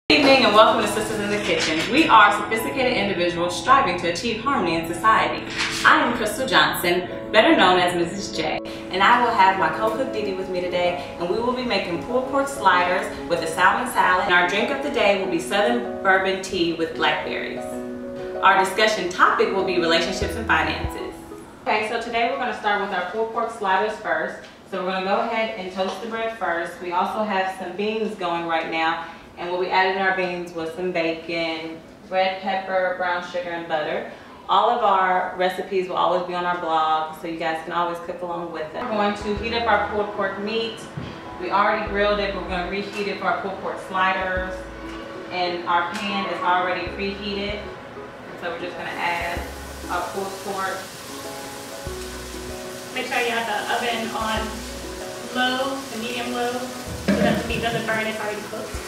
Good evening and welcome to Sisters in the Kitchen. We are sophisticated individuals striving to achieve harmony in society. I am Crystal Johnson, better known as Mrs. J, and I will have my co-cook Didi with me today, and we will be making pulled pork sliders with a salmon salad, and our drink of the day will be Southern Bourbon tea with blackberries. Our discussion topic will be relationships and finances. Okay, so today we're going to start with our pulled pork sliders first. So we're going to go ahead and toast the bread first. We also have some beans going right now. And we'll be adding our beans with some bacon, red pepper, brown sugar, and butter. All of our recipes will always be on our blog, so you guys can always cook along with them. We're going to heat up our pulled pork meat. We already grilled it, but we're going to reheat it for our pulled pork sliders. And our pan is already preheated. So we're just going to add our pulled pork. Make sure you have the oven on low, the medium low, so that the meat doesn't burn, it's already cooked.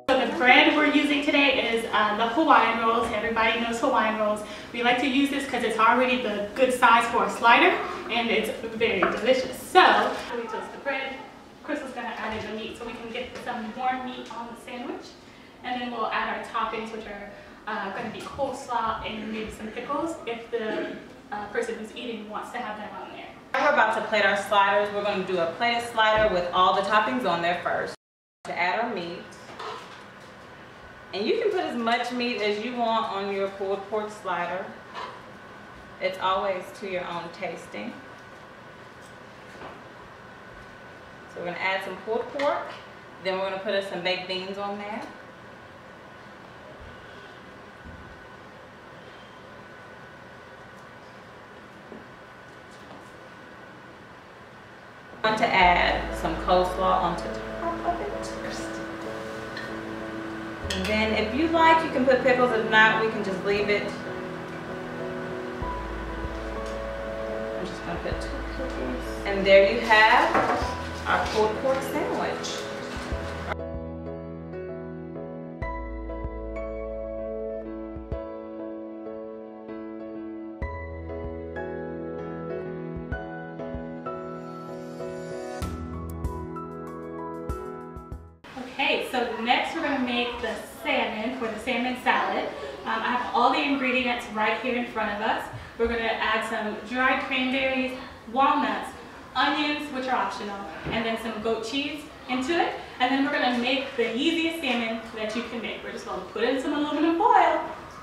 So the bread we're using today is the Hawaiian rolls. Everybody knows Hawaiian rolls. We like to use this because it's already the good size for a slider and it's very delicious. So we toast the bread. Crystal's going to add in the meat so we can get some warm meat on the sandwich. And then we'll add our toppings, which are going to be coleslaw and maybe some pickles if the person who's eating wants to have that on there. We're about to plate our sliders. We're going to do a plated slider with all the toppings on there first. To add our meat. And you can put as much meat as you want on your pulled pork slider. It's always to your own tasting. So we're going to add some pulled pork. Then we're going to put some baked beans on there. I'm going to add some coleslaw onto top of it. And then if you like, you can put pickles. If not, we can just leave it. I'm just going to put 2 pickles. And there you have our pulled pork sandwich. Okay, so next we're going to make the salmon for the salmon salad. I have all the ingredients right here in front of us. We're going to add some dried cranberries, walnuts, onions, which are optional, and then some goat cheese into it. And then we're going to make the easiest salmon that you can make. We're just going to put in some aluminum foil,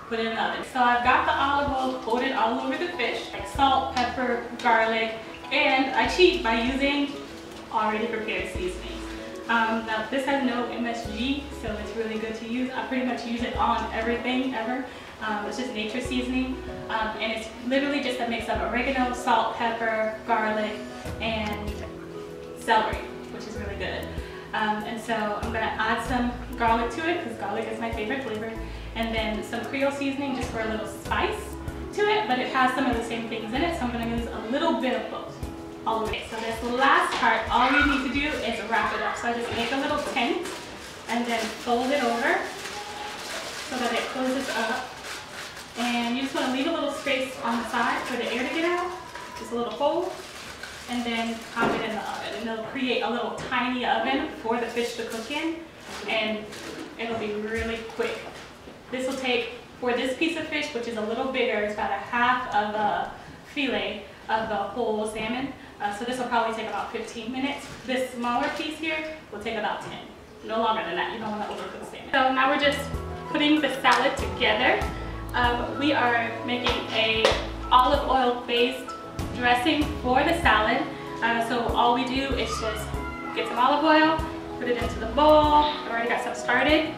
put it in the oven. So I've got the olive oil coated all over the fish, like salt, pepper, garlic, and I cheat by using already prepared seasonings. Now this has no MSG, so it's really good to use. I pretty much use it on everything ever. It's just nature seasoning, and it's literally just a mix of oregano, salt, pepper, garlic, and celery, which is really good. And so I'm going to add some garlic to it because garlic is my favorite flavor, and then some Creole seasoning just for a little spice to it, but it has some of the same things in it, so I'm going to use a little bit of both. All the way. So this last part, all you need to do is wrap it up. So I just make a little tent and then fold it over so that it closes up. And you just want to leave a little space on the side for the air to get out, just a little hole, and then pop it in the oven. And it'll create a little tiny oven for the fish to cook in, and it'll be really quick. This will take, for this piece of fish, which is a little bigger, it's about a half of a fillet of the whole salmon. So this will probably take about 15 minutes. This smaller piece here will take about 10. No longer than that. You don't want to overcook salmon. So now we're just putting the salad together. We are making a olive oil based dressing for the salad. So all we do is just get some olive oil, put it into the bowl. I already got some started.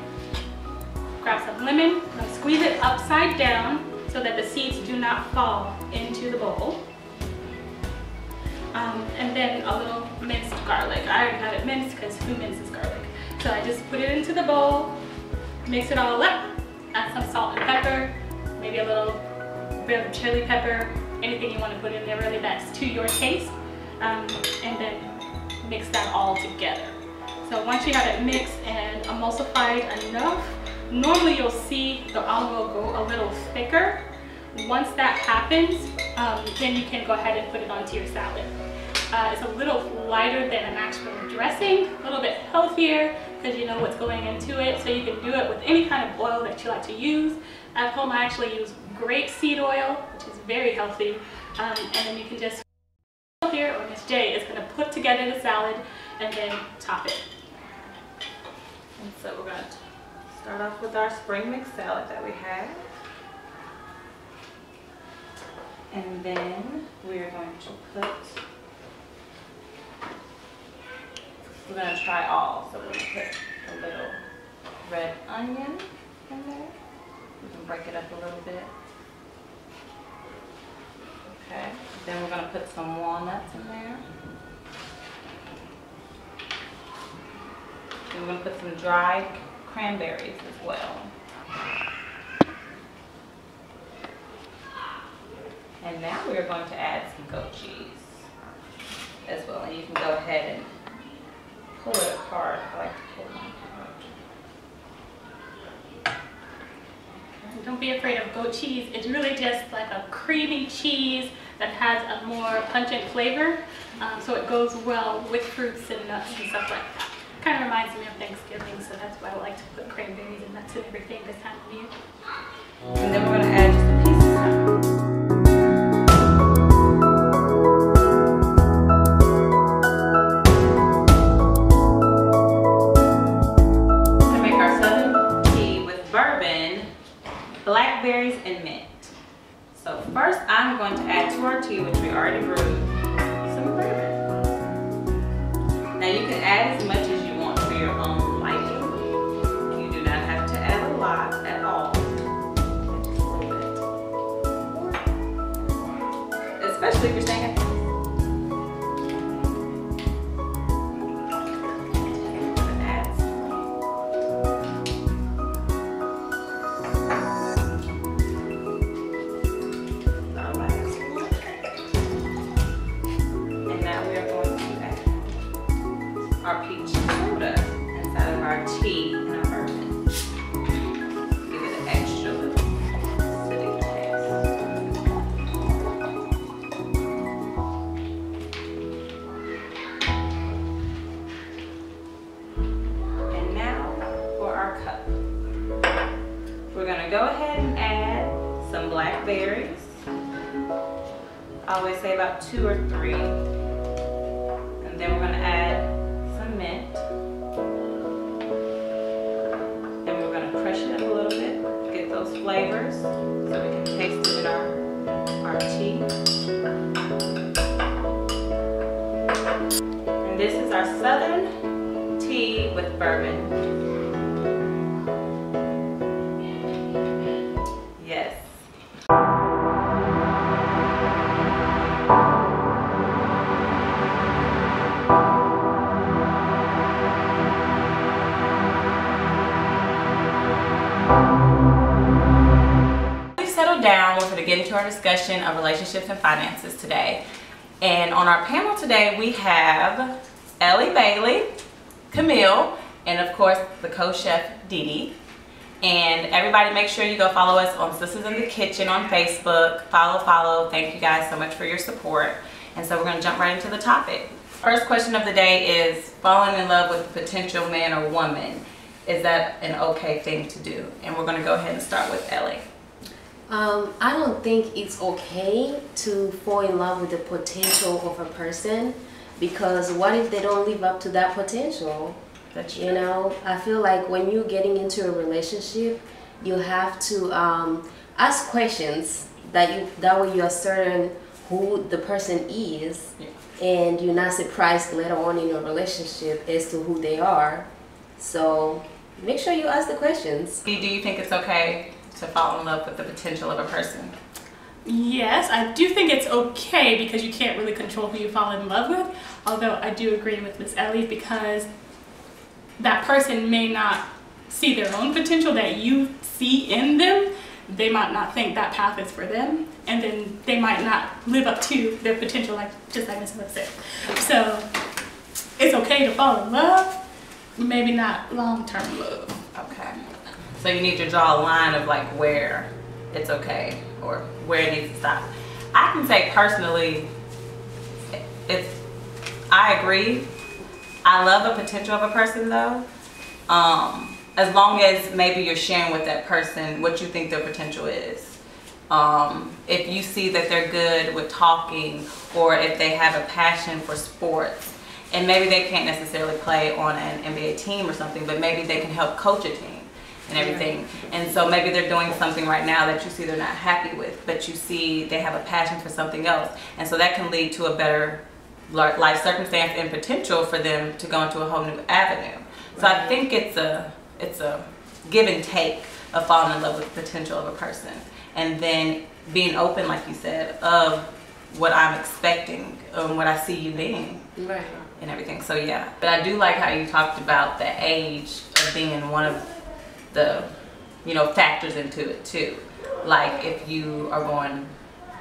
Grab some lemon, squeeze it upside down so that the seeds do not fall into the bowl. And then a little minced garlic. I already have it minced because who minces garlic? So I just put it into the bowl, mix it all up, add some salt and pepper, maybe a little bit of chili pepper, anything you want to put in there really that's to your taste, and then mix that all together. So once you have it mixed and emulsified enough, Normally you'll see the olive oil go a little thicker. Once that happens, then you can go ahead and put it onto your salad. It's a little lighter than an actual dressing, a little bit healthier because you know what's going into it. So you can do it with any kind of oil that you like to use. At home I actually use grapeseed oil, which is very healthy. And then you can just here, or Miss J is going to put together the salad and then top it. And so we're going to start off with our spring mix salad that we have. And then we're going to we're going to try all. So we're going to put a little red onion in there. We can break it up a little bit. Okay. Then we're going to put some walnuts in there. And we're going to put some dried cranberries as well. And now we're going to add some goat cheese as well. And you can go ahead and pull it apart. I like to pull mine apart. Don't be afraid of goat cheese. It's really just like a creamy cheese that has a more pungent flavor. So it goes well with fruits and nuts and stuff like that. Kind of reminds me of Thanksgiving, so that's why I like to put cranberries and nuts and everything this time of year. And then we're going to add just a piece of salad. Blackberries and mint. So first I'm going to add to our tea, which we already brewed, some bourbon. Now you can add as much as you want for your own liking. You do not have to add a lot at all. Just a little bit. Especially if you're staying at home. Our peach soda inside of our tea and our bourbon. Give it an extra little acidic taste. And now for our cup. We're going to go ahead and add some blackberries. I always say about 2 or 3. And then we're going to add mint. Then we're going to crush it up a little bit, get those flavors so we can taste it in our tea. And this is our Southern tea with bourbon. Yes. Down, we're going to get into our discussion of relationships and finances today. And on our panel today, we have Ellie Bailey, Camille, and of course the co-chef Dee Dee. And everybody make sure you go follow us on Sisters in the Kitchen on Facebook. Follow. Thank you guys so much for your support. And so we're going to jump right into the topic. First question of the day is falling in love with a potential man or woman. Is that an okay thing to do? And we're going to go ahead and start with Ellie. I don't think it's okay to fall in love with the potential of a person, because what if they don't live up to that potential? That's true. You know, I feel like when you're getting into a relationship, you have to ask questions that way you are certain who the person is, yeah. And you're not surprised later on in your relationship as to who they are. So make sure you ask the questions. Do you think it's okay to fall in love with the potential of a person? Yes, I do think it's okay because you can't really control who you fall in love with. Although I do agree with Miss Ellie, because that person may not see their own potential that you see in them. They might not think that path is for them, and then they might not live up to their potential, just like Miss Ellie said. So it's okay to fall in love, maybe not long-term love. Okay. So you need to draw a line of like where it's okay or where it needs to stop. I can say personally, I agree. I love the potential of a person though. As long as maybe you're sharing with that person what you think their potential is. If you see that they're good with talking, or if they have a passion for sports, and maybe they can't necessarily play on an NBA team or something, but maybe they can help coach a team and everything. And so maybe they're doing something right now that you see they're not happy with, but you see they have a passion for something else. And so that can lead to a better life circumstance and potential for them to go into a whole new avenue. So I think it's a give and take of falling in love with the potential of a person, and then being open, like you said, of what I'm expecting and what I see you being, Right. and everything. So yeah, but I do like how you talked about the age of being one of the, you know, factors into it too. Like if you are going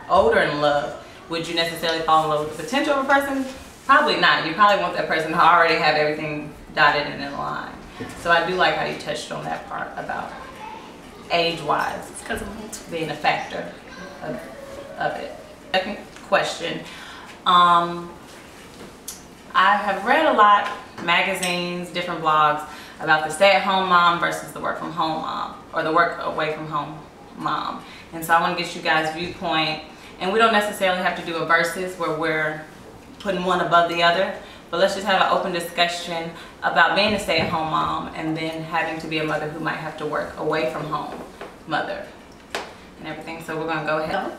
older in love, would you necessarily fall in love with the potential of a person? Probably not. You probably want that person to already have everything dotted and in line. So I do like how you touched on that part about age-wise being a factor of it. Second question. I have read a lot, magazines, different blogs, about the stay-at-home mom versus the work-from-home mom, or the work-away-from-home mom. And so I want to get you guys' viewpoint. And we don't necessarily have to do a versus where we're putting one above the other, but let's just have an open discussion about being a stay-at-home mom and then having to be a mother who might have to work away from home mother and everything. So we're going to go ahead.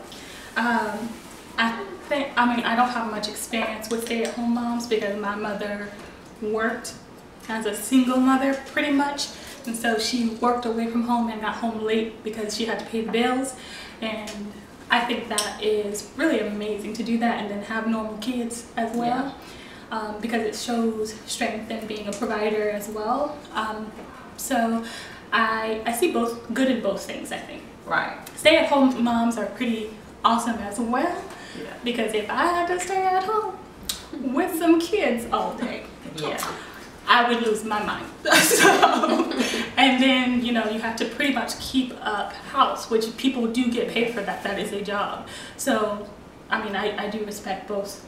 I don't have much experience with stay-at-home moms because my mother worked as a single mother pretty much, and so she worked away from home and got home late because she had to pay the bills. And I think that is really amazing to do that and then have normal kids as well. Because it shows strength in being a provider as well. So I see both good in both things, I think. Right. Stay-at-home moms are pretty awesome as well. Yeah. Because if I had to stay at home with some kids all day, I would lose my mind. So, and then, you know, you have to pretty much keep up house, which people do get paid for that. That is a job. So, I mean, I do respect both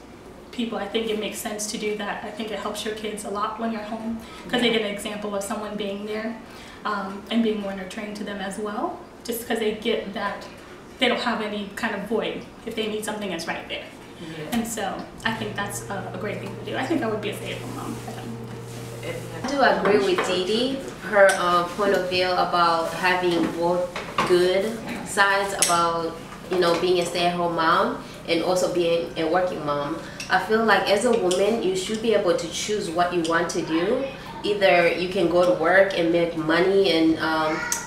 people. I think it makes sense to do that. I think it helps your kids a lot when you're home because they get an example of someone being there and being more nurturing to them as well, just because they get that they don't have any kind of void. If they need something, it's right there. And so I think that's a great thing to do. I think I would be a stay-at-home mom for them. I do agree with Didi, her point of view about having both good sides about, you know, being a stay-at-home mom and also being a working mom. I feel like as a woman, you should be able to choose what you want to do. Either you can go to work and make money, and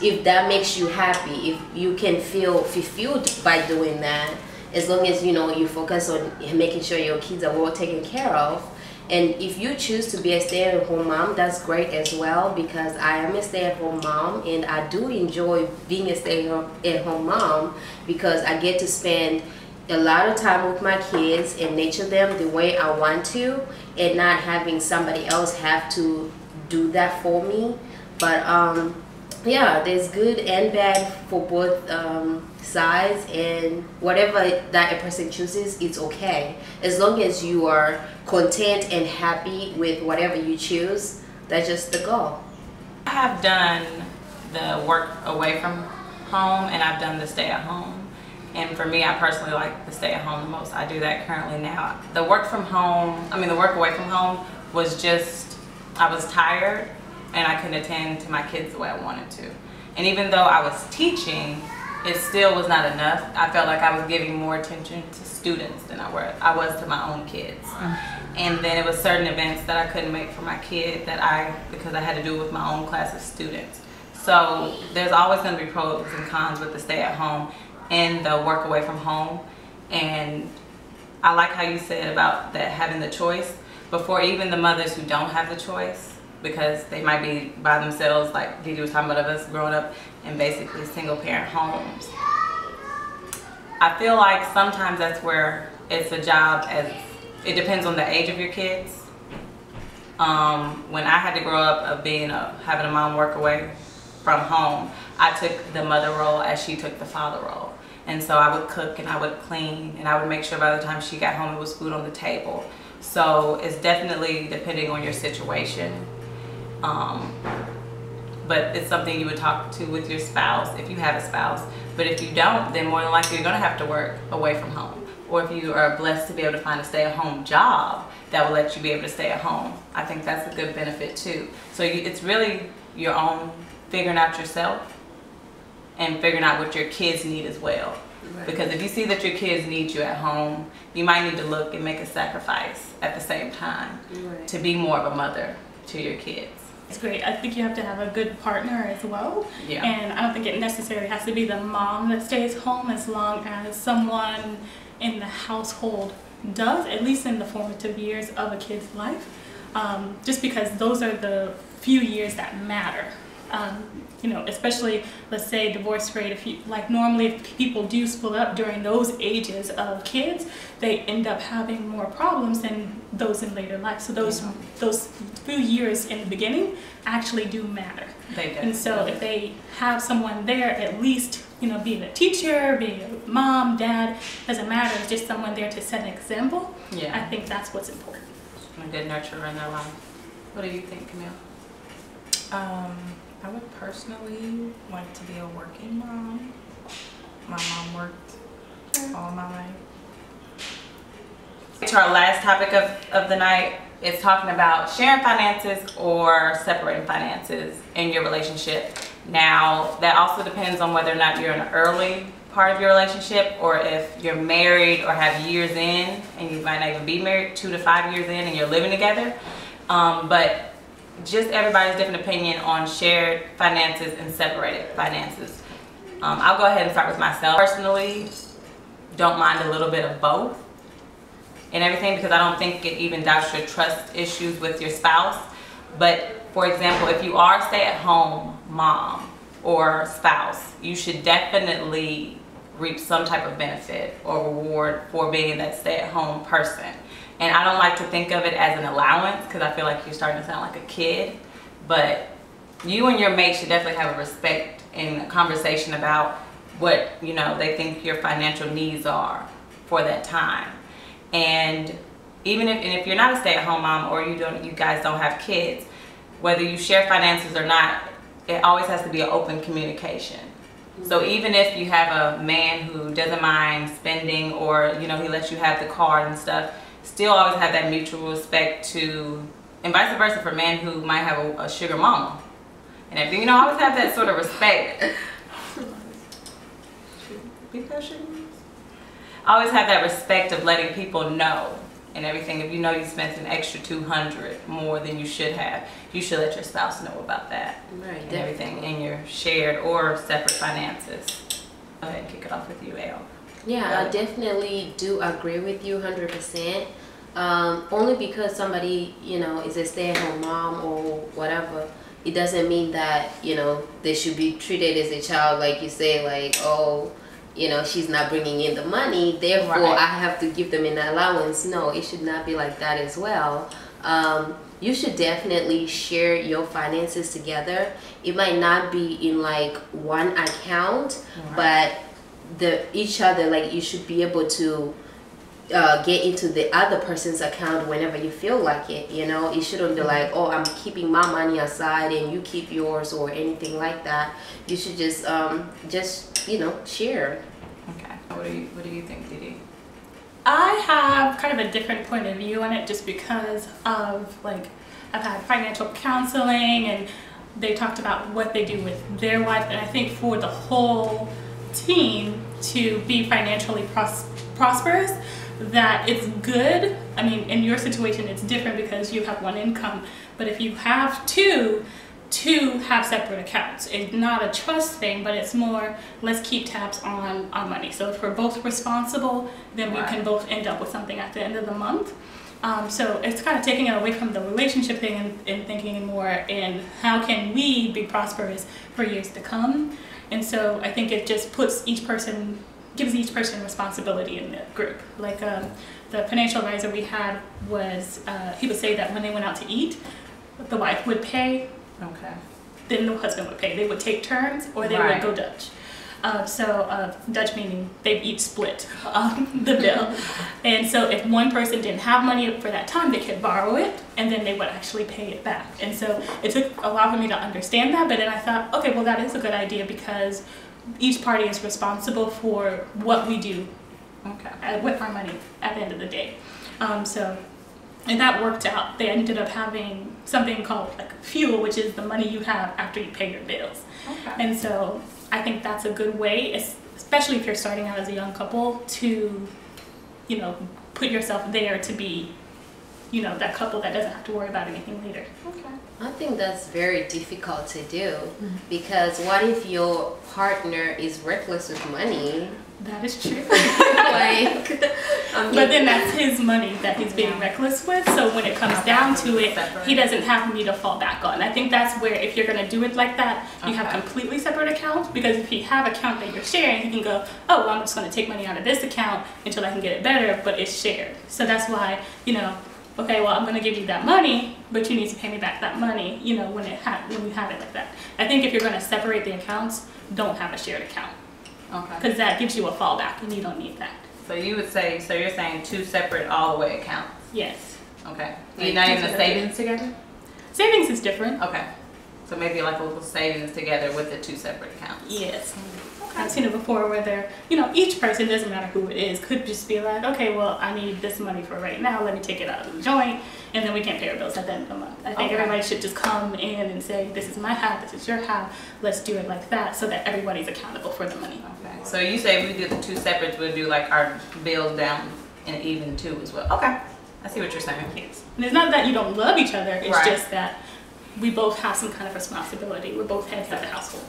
if that makes you happy, if you can feel fulfilled by doing that, as long as, you know, you focus on making sure your kids are well taken care of. And if you choose to be a stay-at-home mom, that's great as well, because I am a stay-at-home mom and I do enjoy being a stay-at-home mom because I get to spend a lot of time with my kids and nurture them the way I want to, and not having somebody else have to do that for me. But yeah, there's good and bad for both sides, and whatever that a person chooses, it's okay. As long as you are content and happy with whatever you choose, that's just the goal. I have done the work away from home and I've done the stay at home. And for me, I personally like the stay at home the most. I do that currently now. The work from home, the work away from home was just, I was tired and I couldn't attend to my kids the way I wanted to. And even though I was teaching, it still was not enough. I felt like I was giving more attention to students than I was to my own kids. And then it was certain events that I couldn't make for my kid because I had to do it with my own class of students. So there's always going to be pros and cons with the stay at home and the work away from home. And I like how you said about that having the choice. Before even the mothers who don't have the choice, because they might be by themselves, like Didi was talking about, of us growing up in basically single parent homes. I feel like sometimes that's where it's a job, as it depends on the age of your kids. When I had to grow up of having a mom work away from home, I took the mother role as she took the father role. And so I would cook and I would clean and I would make sure by the time she got home it was food on the table. So it's definitely depending on your situation. But it's something you would talk to with your spouse if you have a spouse. But if you don't, then more than likely you're gonna have to work away from home. Or if you are blessed to be able to find a stay-at-home job that will let you be able to stay at home, I think that's a good benefit too. So it's really your own figuring out yourself and figuring out what your kids need as well. Right. Because if you see that your kids need you at home, you might need to look and make a sacrifice at the same time to be more of a mother to your kids. It's great. I think you have to have a good partner as well. Yeah. And I don't think it necessarily has to be the mom that stays home, as long as someone in the household does, at least in the formative years of a kid's life. Just because those are the few years that matter. You know, especially, let's say, divorce rate, normally if people do split up during those ages of kids, they end up having more problems than those in later life. So those few years in the beginning actually do matter. They do. And so if they have someone there, at least, you know, being a teacher, being a mom, dad, doesn't matter, it's just someone there to set an example. Yeah. I think that's what's important. A good nurturer in their life. What do you think, Camille? I would personally like to be a working mom. My mom worked all my life. To our last topic of the night is talking about sharing finances or separating finances in your relationship. Now, that also depends on whether or not you're in an early part of your relationship, or if you're married or have years in, and you might not even be married, 2 to 5 years in, and you're living together. But just everybody's different opinion on shared finances and separated finances. I'll go ahead and start with myself. Personally, don't mind a little bit of both and everything, because I don't think it even doubts your trust issues with your spouse. But for example, if you are a stay-at-home mom or spouse, you should definitely reap some type of benefit or reward for being that stay-at-home person. And I don't like to think of it as an allowance, because I feel like you're starting to sound like a kid. But you and your mate should definitely have a respect and a conversation about what, you know, they think your financial needs are for that time. And even if you're not a stay-at-home mom, or you guys don't have kids, whether you share finances or not, it always has to be an open communication. So even if you have a man who doesn't mind spending, or, you know, he lets you have the card and stuff, still always have that mutual respect to, and vice versa for men who might have a sugar mama and everything. You know, always have that sort of respect. Always have that respect of letting people know and everything. If you know you spent an extra $200 more than you should have, you should let your spouse know about that. Right. And everything in your shared or separate finances. Go ahead and kick it off with you, Elle. Yeah, I definitely do agree with you 100%. Only because somebody, you know, is a stay-at-home mom or whatever, it doesn't mean that, you know, they should be treated as a child, like you say, like, oh, you know, she's not bringing in the money, therefore I have to give them an allowance. No, it should not be like that as well. You should definitely share your finances together. It might not be in like one account, but each other, like, you should be able to get into the other person's account whenever you feel like it. You know, it shouldn't be like, oh, I'm keeping my money aside and you keep yours, or anything like that. You should just you know, share. Okay. What do you think, Didi? I have kind of a different point of view on it, just because of, like, I've had financial counseling and they talked about what they do with their wife, and I think for the whole team to be financially prosperous, that it's good. I mean, in your situation it's different because you have one income, but if you have two have separate accounts. It's not a trust thing, but it's more, let's keep tabs on our money. So if we're both responsible, then we can both end up with something at the end of the month. So it's kind of taking it away from the relationship thing and thinking more in how can we be prosperous for years to come. And so I think it just puts gives each person responsibility in the group. Like the financial advisor we had was, he would say that when they went out to eat, the wife would pay. Okay. then the husband would pay. They would take turns, or they would go Dutch. Dutch meaning they each split the bill. And so if one person didn't have money for that time, they could borrow it, and then they would actually pay it back. And so it took a while for me to understand that, but then I thought, okay, well, that is a good idea, because each party is responsible for what we do with our money at the end of the day. And that worked out. They ended up having something called like fuel, which is the money you have after you pay your bills. And so I think that's a good way, especially if you're starting out as a young couple, to, you know, put yourself there to be, you know, that couple that doesn't have to worry about anything later. I think that's very difficult to do, because what if your partner is reckless with money? That is true. But then that's his money that he's being reckless with. So when it comes down to it, he doesn't have me to fall back on. I think that's where, if you're going to do it like that, you have completely separate accounts. Because if you have an account that you're sharing, you can go, oh, well, I'm just going to take money out of this account until I can get it better, but it's shared. So that's why, you know, okay, well, I'm going to give you that money, but you need to pay me back that money, you know, when we have it like that. I think if you're going to separate the accounts, don't have a shared account. Because that gives you a fallback, and you don't need that. So you would say, so you're saying 2 separate all the way accounts? Yes. Okay. You're not even the savings together? Savings is different. Okay. So maybe like a little savings together with the 2 separate accounts? Yes. I've seen it before where they're, you know, each person, doesn't matter who it is, could just be like, okay, well, I need this money for right now, let me take it out of the joint, and then we can't pay our bills at the end of the month. I think everybody should just come in and say, this is my half, this is your half, let's do it like that, so that everybody's accountable for the money. Okay. So you say if we did the 2 separates, we'll do like our bills down and even 2 as well. Okay. I see what you're saying. Yes. And it's not that you don't love each other, it's just that we both have some kind of responsibility. We're both heads of the household.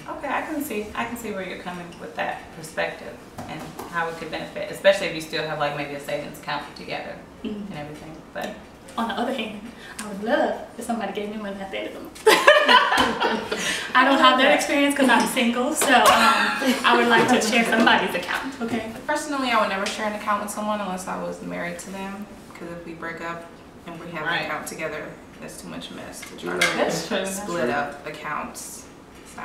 Okay, I can see where you're coming with that perspective and how it could benefit, especially if you still have like maybe a savings account together and everything. But on the other hand, I would love if somebody gave me money at the end of the month. I don't have that experience because I'm single, so I would like to share somebody's account. Okay. Personally, I would never share an account with someone unless I was married to them, because if we break up and we have an account together, that's too much mess to try to split up accounts. So,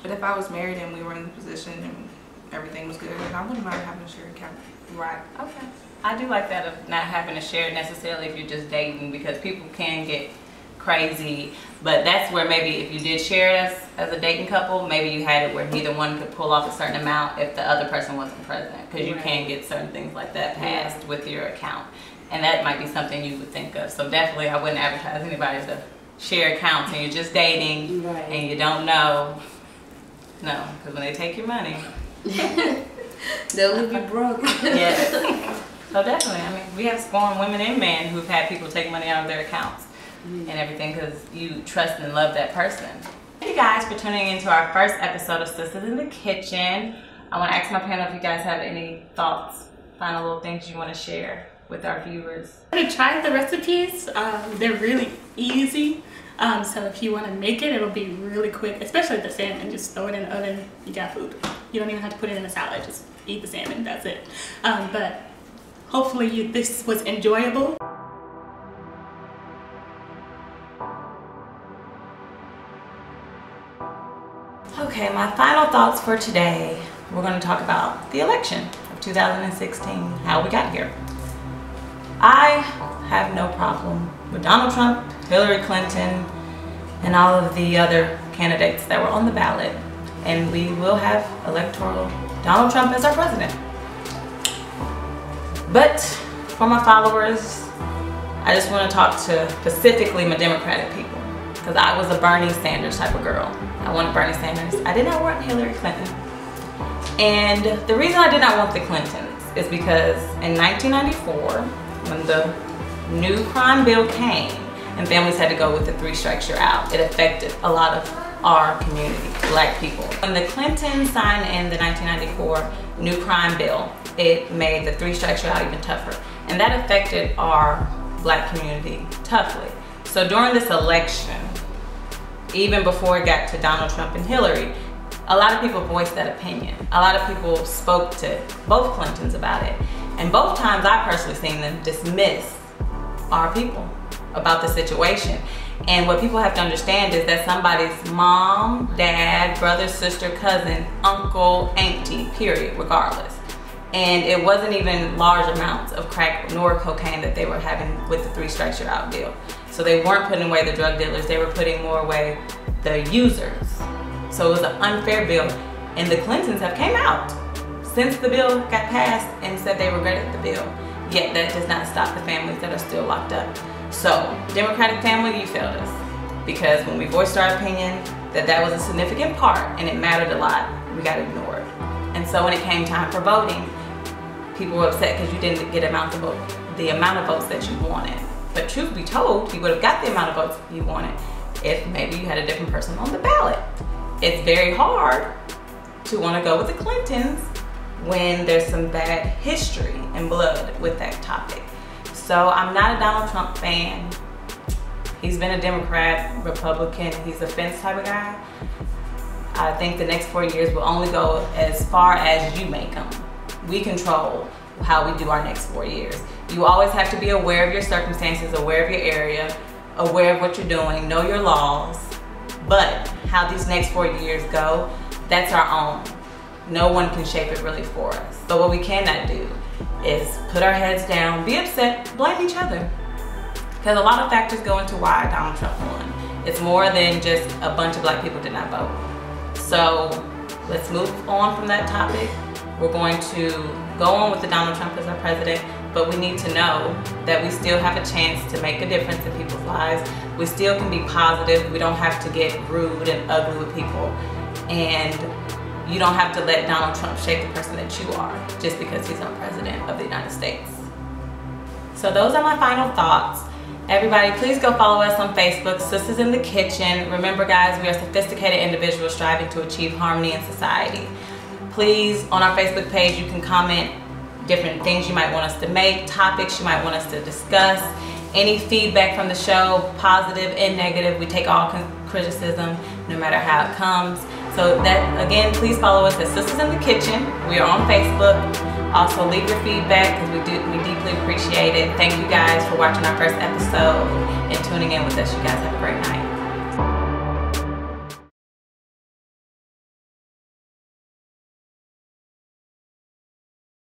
but if I was married and we were in the position and everything was good, then I wouldn't mind having a shared account. Right. Okay. I do like that of not having to share it necessarily if you're just dating, because people can get crazy. But that's where maybe if you did share it as a dating couple, maybe you had it where neither one could pull off a certain amount if the other person wasn't present, because you can get certain things like that passed with your account. And that might be something you would think of. So definitely I wouldn't advise anybody to share accounts and you're just dating and you don't know. No, because when they take your money, they'll leave you broke. Yes. So definitely, I mean, we have scorned women and men who've had people take money out of their accounts and everything because you trust and love that person. Thank you guys for tuning into our first episode of Sisters in the Kitchen. I want to ask my panel if you guys have any thoughts, final little things you want to share with our viewers. I tried the recipes. They're really easy. So if you want to make it, it'll be really quick, especially the salmon. Just throw it in the oven, you got food. You don't even have to put it in a salad, just eat the salmon, that's it. But hopefully this was enjoyable. Okay, my final thoughts for today. We're going to talk about the election of 2016, how we got here. I have no problem with Donald Trump, Hillary Clinton, and all of the other candidates that were on the ballot. And we will have electoral Donald Trump as our president. But for my followers, I just want to talk to specifically my Democratic people, because I was a Bernie Sanders type of girl. I wanted Bernie Sanders. I did not want Hillary Clinton. And the reason I did not want the Clintons is because in 1994, when the new crime bill came and families had to go with the 3 strikes you're out, it affected a lot of our community, black people. When the Clintons signed in the 1994 new crime bill, it made the 3 strikes you're out even tougher. And that affected our black community toughly. So during this election, even before it got to Donald Trump and Hillary, a lot of people voiced that opinion. A lot of people spoke to both Clintons about it. And both times I personally seen them dismiss our people about the situation. And what people have to understand is that somebody's mom, dad, brother, sister, cousin, uncle, auntie, period, regardless. And it wasn't even large amounts of crack nor cocaine that they were having with the 3 strikes you're out deal. So they weren't putting away the drug dealers, they were putting more away the users. So it was an unfair bill. And the Clintons have came out since the bill got passed and said they regretted the bill. Yet that does not stop the families that are still locked up. So, Democratic family, you failed us. Because when we voiced our opinion that that was a significant part and it mattered a lot, we got ignored. And so when it came time for voting, people were upset because you didn't get the amount of votes that you wanted. But truth be told, you would have got the amount of votes you wanted if maybe you had a different person on the ballot. It's very hard to want to go with the Clintons when there's some bad history and blood with that topic. So I'm not a Donald Trump fan. He's been a Democrat, Republican, he's a fence type of guy. I think the next 4 years will only go as far as you make them. We control how we do our next 4 years. You always have to be aware of your circumstances, aware of your area, aware of what you're doing, know your laws. But how these next 4 years go, that's our own. No one can shape it really for us. But what we cannot do is put our heads down, be upset, blame each other. Because a lot of factors go into why Donald Trump won. It's more than just a bunch of black people did not vote. So let's move on from that topic. We're going to go on with the Donald Trump as our president, but we need to know that we still have a chance to make a difference in people's lives. We still can be positive. We don't have to get rude and ugly with people. And you don't have to let Donald Trump shape the person that you are just because he's our president of the United States. So those are my final thoughts. Everybody, please go follow us on Facebook, Sisters in the Kitchen. Remember guys, we are sophisticated individuals striving to achieve harmony in society. Please, on our Facebook page, you can comment different things you might want us to make, topics you might want us to discuss, any feedback from the show, positive and negative. We take all criticism, no matter how it comes. So that, again, please follow us at Sisters in the Kitchen. We are on Facebook. Also, leave your feedback because we deeply appreciate it. Thank you guys for watching our first episode and tuning in with us. You guys have a great night.